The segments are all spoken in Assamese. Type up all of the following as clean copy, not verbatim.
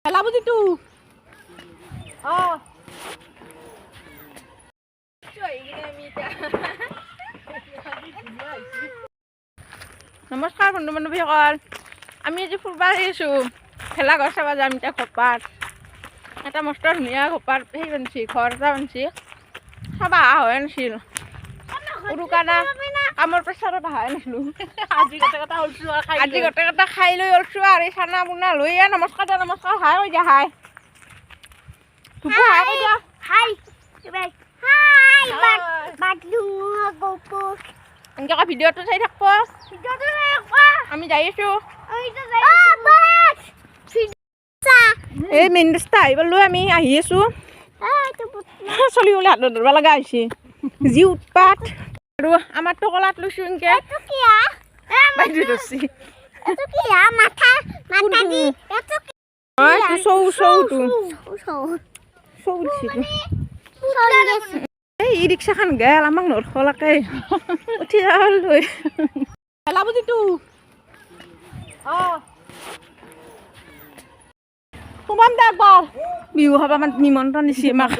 Hello tu. Oh. নমস্কাৰ বন্ধু বান্ধৱীসকল, আমি আজি ফুৰিব আহিছোঁ। ভেলাঘৰ চাব যাম এতিয়া ঘৰপাত। এটা মস্ত ধুনীয়া ঘৰপাত সেই বানছি, ঘৰ এটা বানছি। চাব অহা হোৱাই নাছিল। উৰুকা না কামৰ প্ৰেছাৰত অহাই নাছিলোঁ। আজি গোটেই কেইটা খাই লৈ ওলছোঁ আৰু চানা বুনা লৈ নমস্কাৰ হাই কৈ দিয়া হাই। ধুপু হাই কৈ দিয়া। হাই এনেকৈ ভিডিঅ'টো চাই থাকব। আমি যাই আছোঁ। এই মেইন ৰাস্তা আহি পালোঁ, আমি আহি আছোঁ। চলিবলৈ হাতত ধৰিব লগা হৈছে, যি উৎপাত। আৰু আমাৰতো কলাত লৈছোঁ এনেকৈ বাইদেউ ধৰছি। এই ই ৰিক্সাখন গেল, আমাক নৰখলাকে উঠি যাব লৈ হেলা বুজিতো। সোমাম দে একবাৰ। বিহু খাব নিমন্ত্ৰণ দিছে আমাক।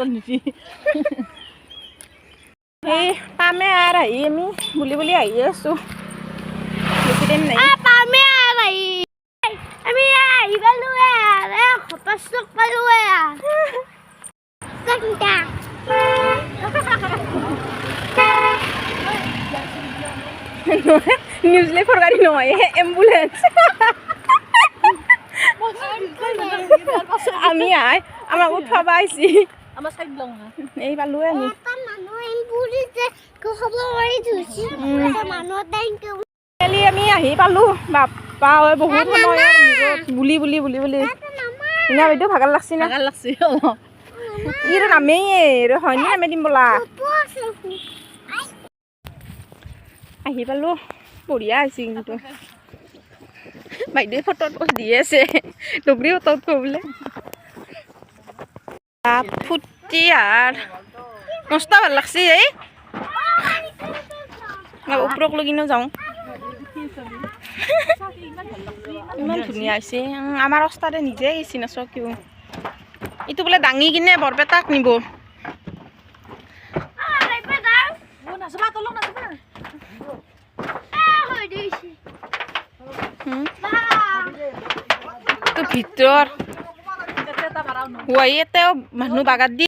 সেই পামে আৰু আহি আমি বুলি আহি আছোঁ। বেছি দিন নাই। আমি আহি পালোঁ ঘটক পালোঁ। নিউজলেখৰ গাড়ী নহয়, এম্বুলেন্স। আমি আমাক উঠাব আহিছি। এই পালোঁ আমি। আমি আহি পালোঁ। বাপ্পা বহুত সময় বুলি ইনা বাইদেউ ভাগাৰ লাগছি না? ই নামেই হয়নি নামে দিম বোলা। আহি পালোঁ, বঢ়িয়া হৈছে কিন্তু। বাইদেউ ফটোত দি আছে, ডুবৰি ফটোত বোলে ফুটি আৰ মস্ত ভাল লাগছে। এই ওপৰক লৈ কিনে যাওঁ। ইমান ধুনীয়া হৈছে। আমাৰ অস্তাদে নিজে গেছি নাচাওঁ কিয়। এইটো বোলে দাঙি কিনে বৰপেটাক নিব। ভিতৰ হুৱাইতেও মানুহ বাগাত দি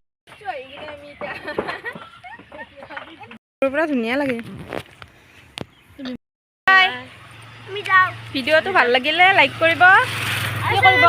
পৰা ধুনীয়া লাগে। ভিডিঅ'টো ভাল লাগিলে লাইক কৰিব, কি কৰিব।